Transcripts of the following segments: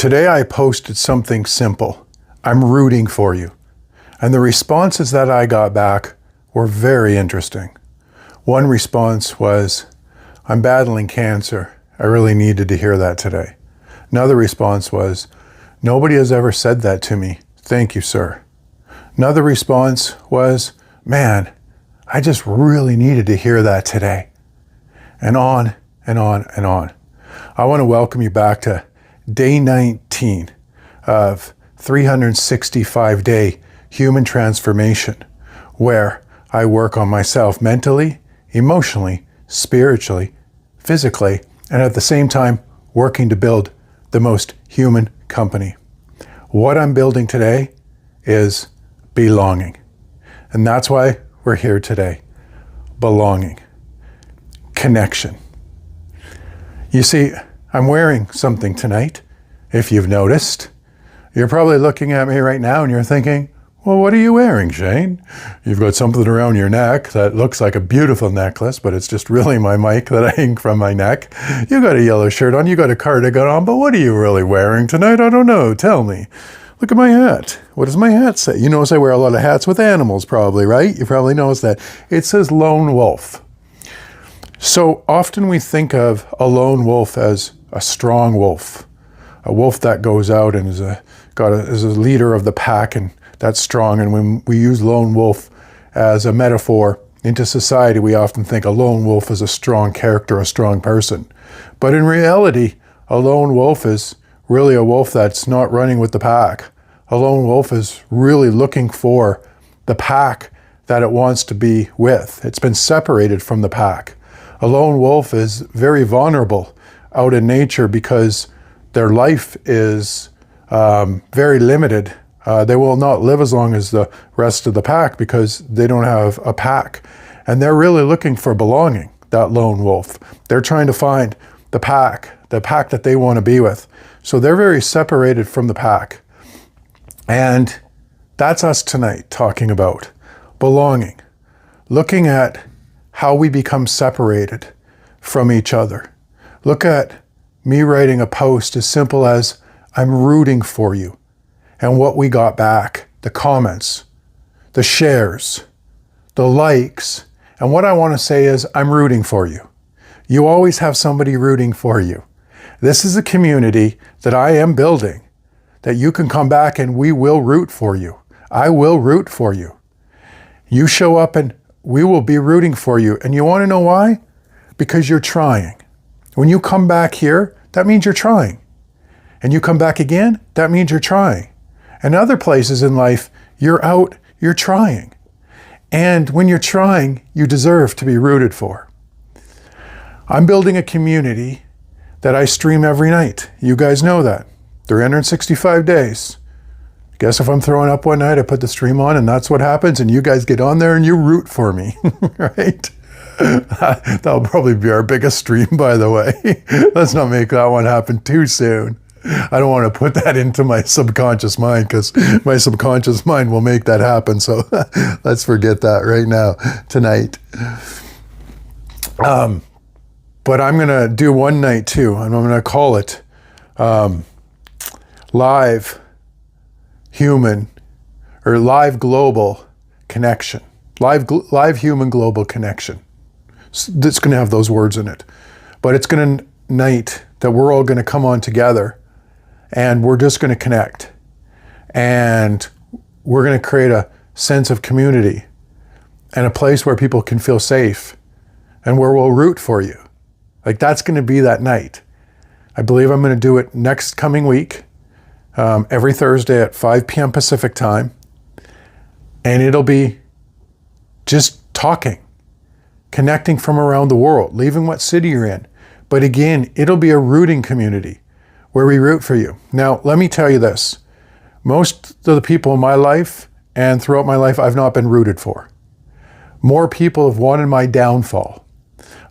Today I posted something simple. I'm rooting for you. And the responses that I got back were very interesting. One response was, I'm battling cancer. I really needed to hear that today. Another response was, nobody has ever said that to me. Thank you, sir. Another response was, man, I just really needed to hear that today. And on and on and on. I want to welcome you back to day 19 of 365-day human transformation, where I work on myself mentally, emotionally, spiritually, physically, and at the same time working to build the most human company. What I'm building today is belonging. And that's why we're here today. Belonging. Connection. You see, I'm wearing something tonight, if you've noticed. You're probably looking at me right now and you're thinking, well, what are you wearing, Shane? You've got something around your neck that looks like a beautiful necklace, but it's just really my mic that I hang from my neck. You got a yellow shirt on, you got a cardigan on, but what are you really wearing tonight? I don't know, tell me. Look at my hat. What does my hat say? You notice I wear a lot of hats with animals probably, right? You probably noticed that. It says lone wolf. So often we think of a lone wolf as a strong wolf, a wolf that goes out and is a leader of the pack, and that's strong. And when we use lone wolf as a metaphor into society, we often think a lone wolf is a strong character, a strong person. But in reality, a lone wolf is really a wolf that's not running with the pack. A lone wolf is really looking for the pack that it wants to be with. It's been separated from the pack. A lone wolf is very vulnerable out in nature because their life is very limited. They will not live as long as the rest of the pack because they don't have a pack. And they're really looking for belonging, that lone wolf. They're trying to find the pack that they want to be with. So they're very separated from the pack. And that's us tonight talking about belonging, looking at how we become separated from each other. Look at me writing a post as simple as, I'm rooting for you. And what we got back, the comments, the shares, the likes. And what I want to say is, I'm rooting for you. You always have somebody rooting for you. This is a community that I am building, that you can come back and we will root for you. I will root for you. You show up and we will be rooting for you. And you want to know why? Because you're trying. When you come back here, that means you're trying. And you come back again, that means you're trying. And other places in life, you're out, you're trying. And when you're trying, you deserve to be rooted for. I'm building a community that I stream every night. You guys know that. 365 days. Guess if I'm throwing up one night, I put the stream on and that's what happens, and you guys get on there and you root for me, right? That'll probably be our biggest stream, by the way. Let's not make that one happen too soon. I don't want to put that into my subconscious mind because my subconscious mind will make that happen. So let's forget that right now, tonight. But I'm going to do one night too, and I'm going to call it Live Human or Live Global Connection. Live Human Global Connection. It's going to have those words in it. But it's going to night that we're all going to come on together and we're just going to connect. And we're going to create a sense of community and a place where people can feel safe and where we'll root for you. Like, that's going to be that night. I believe I'm going to do it next coming week, every Thursday at 5 p.m. Pacific time. And it'll be just talking, connecting from around the world, leaving what city you're in. But again, it'll be a rooting community where we root for you. Now, let me tell you this. Most of the people in my life and throughout my life, I've not been rooted for. More people have wanted my downfall.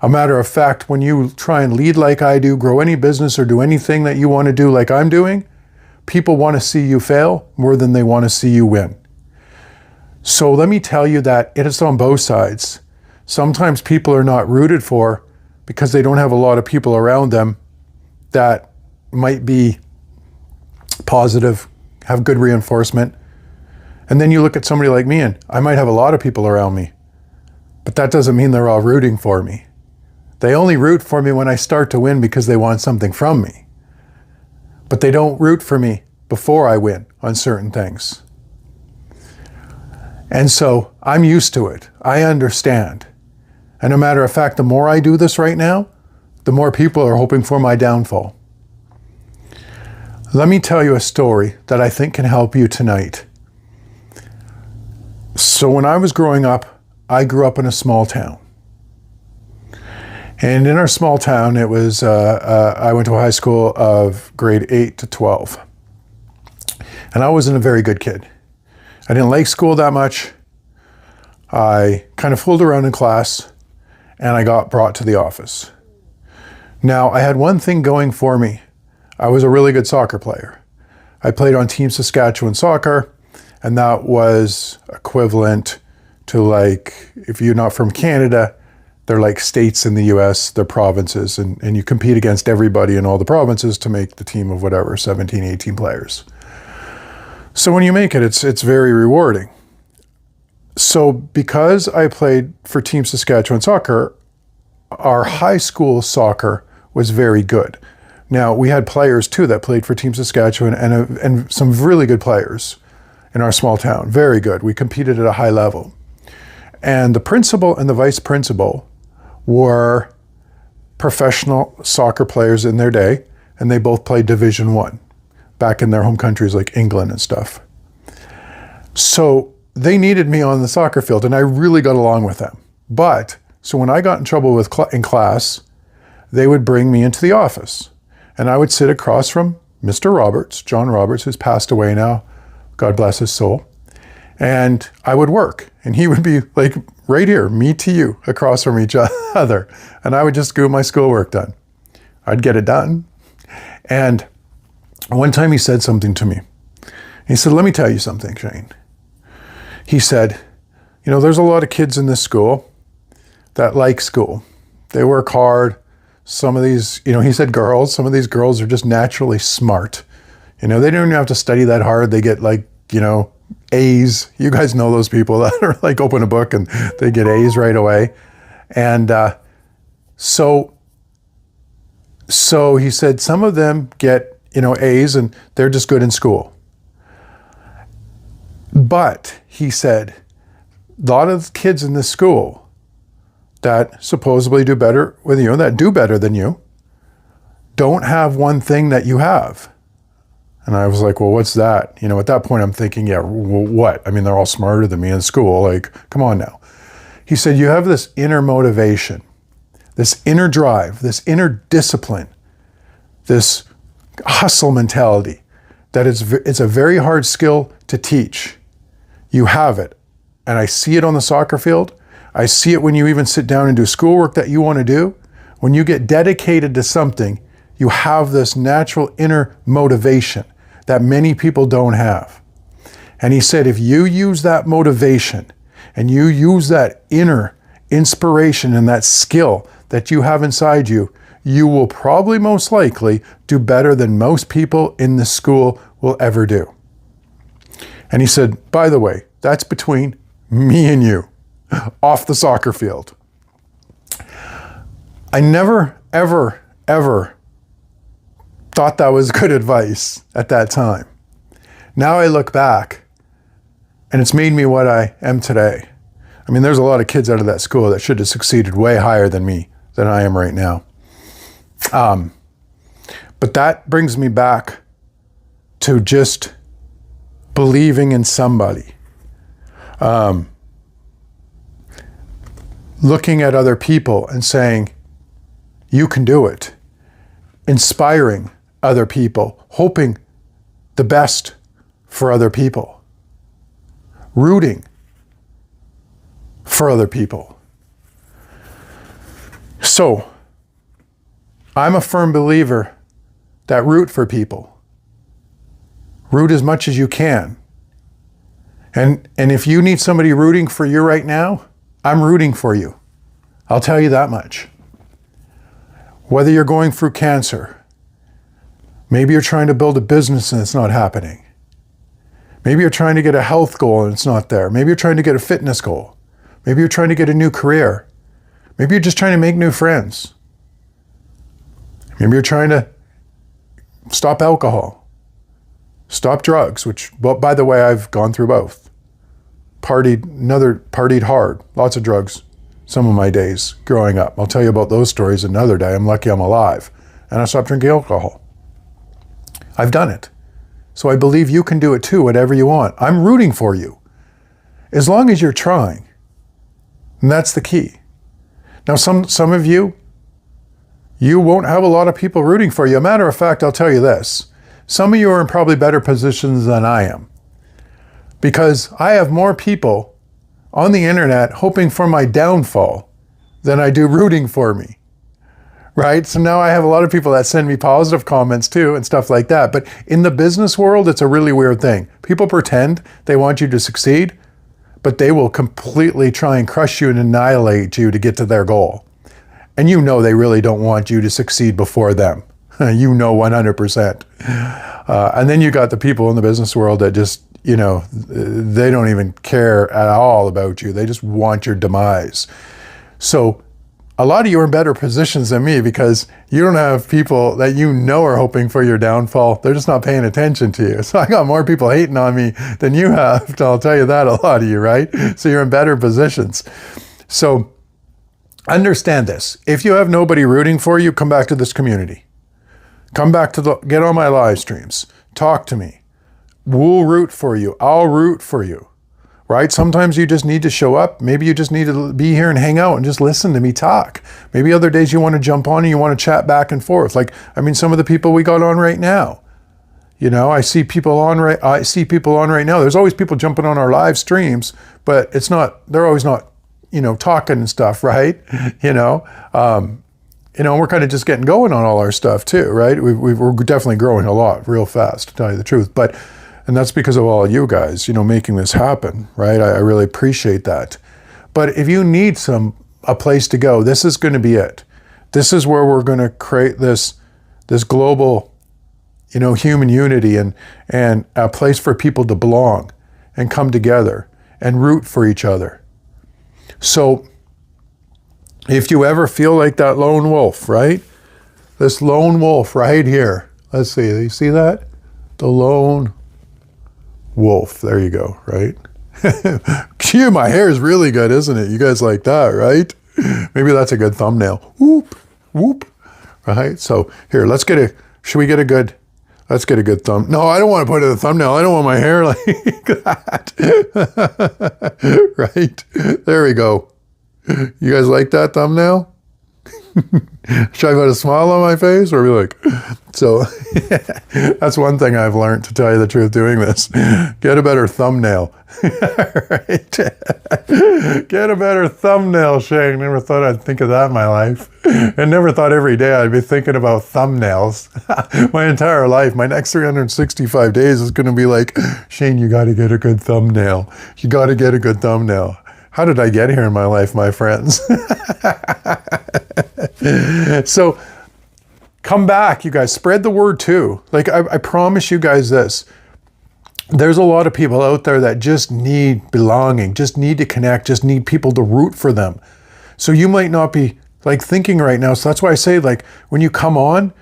A matter of fact, when you try and lead like I do, grow any business or do anything that you want to do like I'm doing, people want to see you fail more than they want to see you win. So let me tell you that it is on both sides. Sometimes people are not rooted for because they don't have a lot of people around them that might be positive, have good reinforcement. And then you look at somebody like me, and I might have a lot of people around me, but that doesn't mean they're all rooting for me. They only root for me when I start to win because they want something from me. But they don't root for me before I win on certain things. And so I'm used to it. I understand. And no matter of fact, the more I do this right now, the more people are hoping for my downfall. Let me tell you a story that I think can help you tonight. So when I was growing up, I grew up in a small town. And in our small town, it was, I went to a high school of grade 8 to 12. And I wasn't a very good kid. I didn't like school that much. I kind of fooled around in class, and I got brought to the office. Now, I had one thing going for me. I was a really good soccer player. I played on Team Saskatchewan Soccer, and that was equivalent to, like, if you're not from Canada, they're like states in the US, they're provinces, and you compete against everybody in all the provinces to make the team of whatever, 17, 18 players. So when you make it, it's very rewarding. So because I played for Team Saskatchewan Soccer, our high school soccer was very good. Now, we had players too that played for Team Saskatchewan and some really good players in our small town, very good. We competed at a high level. And the principal and the vice principal were professional soccer players in their day, and they both played Division I back in their home countries like England and stuff. So they needed me on the soccer field, and I really got along with them. But, so when I got in trouble in class, they would bring me into the office, and I would sit across from Mr. Roberts, John Roberts, who's passed away now, God bless his soul. And I would work, and he would be like right here, me to you, across from each other. And I would just get my schoolwork done. I'd get it done. And one time he said something to me. He said, let me tell you something, Shane. He said, you know, there's a lot of kids in this school that like school. They work hard. Some of these, you know, he said girls, some of these girls are just naturally smart. You know, they don't even have to study that hard. They get like, you know, A's. You guys know those people that are like open a book and they get A's right away. And so he said some of them get, you know, A's and they're just good in school. But he said, a lot of kids in this school that supposedly do better with you, that do better than you, don't have one thing that you have. And I was like, well, what's that? You know, at that point I'm thinking, yeah, well, what? I mean, they're all smarter than me in school. Like, come on now. He said, you have this inner motivation, this inner drive, this inner discipline, this hustle mentality that it's a very hard skill to teach. You have it. And I see it on the soccer field. I see it when you even sit down and do schoolwork that you want to do. When you get dedicated to something, you have this natural inner motivation that many people don't have. And he said, if you use that motivation and you use that inner inspiration and that skill that you have inside you, you will probably most likely do better than most people in the school will ever do. And he said, by the way, that's between me and you, off the soccer field. I never, ever, ever thought that was good advice at that time. Now I look back and it's made me what I am today. I mean, there's a lot of kids out of that school that should have succeeded way higher than me, than I am right now. But that brings me back to just believing in somebody. Looking at other people and saying, you can do it. Inspiring other people, hoping the best for other people, rooting for other people. So, I'm a firm believer that root for people. Root as much as you can. And if you need somebody rooting for you right now, I'm rooting for you. I'll tell you that much. Whether you're going through cancer, Maybe you're trying to build a business and it's not happening. Maybe you're trying to get a health goal and it's not there. Maybe you're trying to get a fitness goal. Maybe you're trying to get a new career. Maybe you're just trying to make new friends. Maybe you're trying to stop alcohol, stop drugs, which, well, by the way, I've gone through both. Partied hard, lots of drugs, some of my days growing up. I'll tell you about those stories another day. I'm lucky I'm alive. And I stopped drinking alcohol. I've done it. So I believe you can do it too, whatever you want. I'm rooting for you, as long as you're trying. And that's the key. Now, some of you won't have a lot of people rooting for you. A matter of fact, I'll tell you this. Some of you are in probably better positions than I am, because I have more people on the internet hoping for my downfall than I do rooting for me. Right? So now I have a lot of people that send me positive comments too and stuff like that. But in the business world, it's a really weird thing. People pretend they want you to succeed, but they will completely try and crush you and annihilate you to get to their goal. And you know they really don't want you to succeed before them. You know 100%. And then you got the people in the business world that just, they don't even care at all about you. They just want your demise. So a lot of you are in better positions than me, because you don't have people that are hoping for your downfall. They're just not paying attention to you. So I got more people hating on me than you have. I'll tell you that, a lot of you, right? So you're in better positions. So understand this. If you have nobody rooting for you, come back to this community. Come back to get on my live streams. Talk to me. We'll root for you. I'll root for you. Right? Sometimes you just need to show up. Maybe you just need to be here and hang out and just listen to me talk. Maybe other days you want to jump on and you want to chat back and forth. Some of the people we got on right now. I see people on right now. There's always people jumping on our live streams, but they're always not, talking and stuff, right? We're kind of just getting going on all our stuff too, right? We're definitely growing a lot real fast, to tell you the truth. And that's because of all you guys, making this happen, right? I really appreciate that. But if you need a place to go, this is going to be it. This is where we're going to create this global, human unity and a place for people to belong and come together and root for each other. So if you ever feel like that lone wolf, right? This lone wolf right here. Let's see, you see that? The lone wolf. There you go, right? Phew, my hair is really good, isn't it? You guys like that, right? Maybe that's a good thumbnail. Whoop, whoop. Right? So here, let's get a good thumb. No, I don't want to put it in a thumbnail. I don't want my hair like that. Right? There we go. You guys like that thumbnail? Should I put a smile on my face or be like, so that's one thing I've learned, to tell you the truth, doing this. Get a better thumbnail. Right? Get a better thumbnail, Shane. Never thought I'd think of that in my life. And never thought every day I'd be thinking about thumbnails. My entire life, my next 365 days is going to be like, Shane, you got to get a good thumbnail. You got to get a good thumbnail. How did I get here in my life, my friends? So come back, you guys. Spread the word too. I promise you guys this. There's a lot of people out there that just need belonging, just need to connect, just need people to root for them. So you might not be thinking right now. So that's why I say when you come on,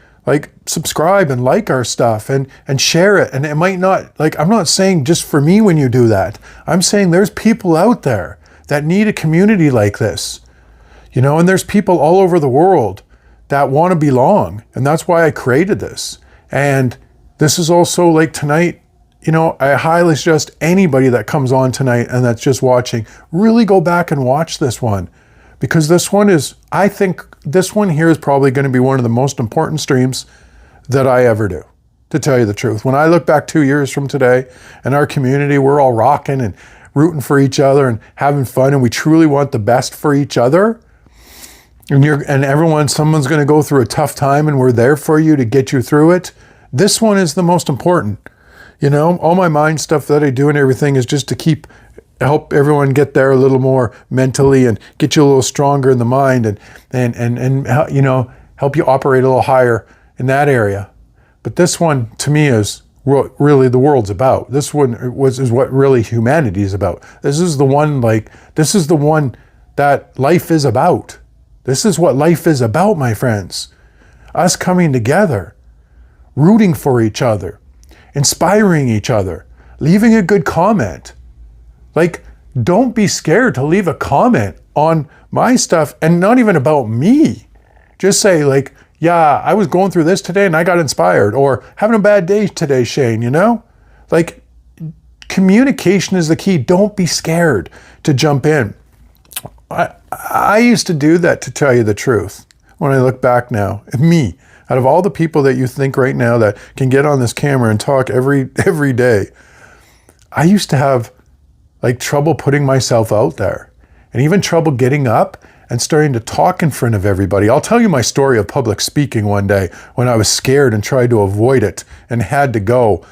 subscribe and like our stuff and share it. And it might not, I'm not saying just for me when you do that. I'm saying there's people out there that need a community like this, and there's people all over the world that want to belong. And that's why I created this. And this is also tonight, I highly suggest anybody that comes on tonight and that's just watching, really go back and watch this one, because I think this one here is probably going to be one of the most important streams that I ever do, to tell you the truth. When I look back 2 years from today and our community, we're all rocking and rooting for each other and having fun, and we truly want the best for each other. And someone's going to go through a tough time, and we're there for you to get you through it. This one is the most important. All my mind stuff that I do and everything is just to help everyone get there a little more mentally and get you a little stronger in the mind and help you operate a little higher in that area. But this one, to me, is what really the world's about. This one is what really humanity is about. This is the one, this is the one that life is about. This is what life is about, my friends. Us coming together, rooting for each other, inspiring each other, leaving a good comment. Don't be scared to leave a comment on my stuff, and not even about me. Just say yeah, I was going through this today and I got inspired, or having a bad day today, Shane, communication is the key. Don't be scared to jump in. I used to do that, to tell you the truth. When I look back now, me, out of all the people that you think right now that can get on this camera and talk every day, I used to have trouble putting myself out there, and even trouble getting up and starting to talk in front of everybody. I'll tell you my story of public speaking one day when I was scared and tried to avoid it and had to go.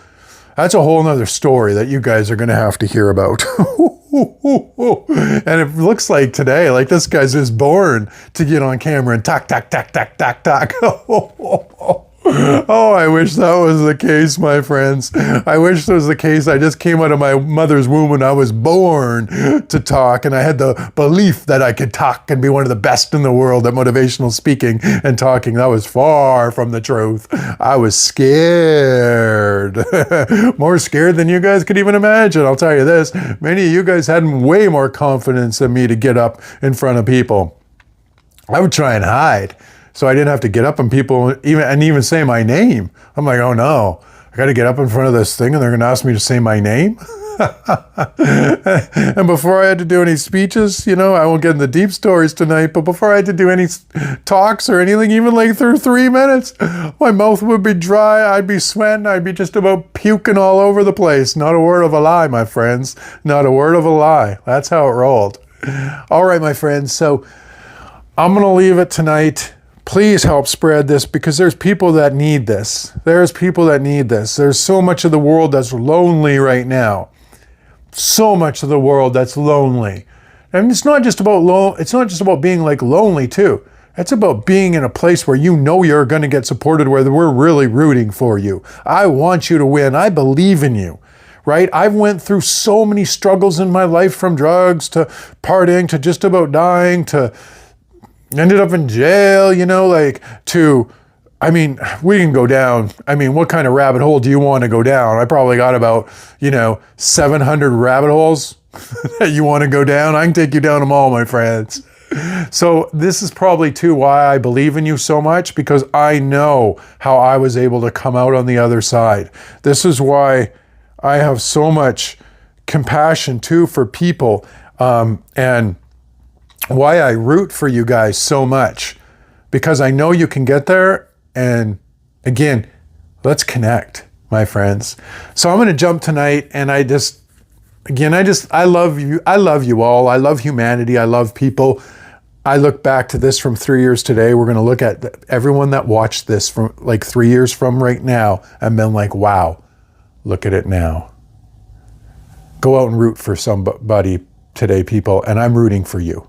That's a whole nother story that you guys are going to have to hear about. And it looks like today, this guy's just born to get on camera and talk. Oh, I wish that was the case, my friends. I wish that was the case. I just came out of my mother's womb and I was born to talk, and I had the belief that I could talk and be one of the best in the world at motivational speaking and talking. That was far from the truth. I was scared. More scared than you guys could even imagine. I'll tell you this. Many of you guys had way more confidence than me to get up in front of people. I would try and hide, so I didn't have to get up and people even say my name. I'm like, oh no, I got to get up in front of this thing and they're going to ask me to say my name. And before I had to do any speeches, I won't get into deep stories tonight, but before I had to do any talks or anything, even through 3 minutes, my mouth would be dry. I'd be sweating. I'd be just about puking all over the place. Not a word of a lie, my friends. Not a word of a lie. That's how it rolled. All right, my friends. So I'm going to leave it tonight. Please help spread this, because there's people that need this. There's people that need this. There's so much of the world that's lonely right now. So much of the world that's lonely. And it's not just about it's not just about being lonely too. It's about being in a place where you're going to get supported, where we're really rooting for you. I want you to win. I believe in you. Right? I've went through so many struggles in my life, from drugs to partying to just about dying to ended up in jail, we can go down. What kind of rabbit hole do you want to go down? I probably got about, 700 rabbit holes that you want to go down. I can take you down them all, my friends. So this is probably too why I believe in you so much, because I know how I was able to come out on the other side. This is why I have so much compassion too for people, and why I root for you guys so much, because I know you can get there. And again, let's connect, my friends. So I'm going to jump tonight, and I love you. I love you all. I love humanity. I love people. I look back to this from 3 years today. We're going to look at everyone that watched this from 3 years from right now and been like, wow, look at it now. Go out and root for somebody today, people. And I'm rooting for you.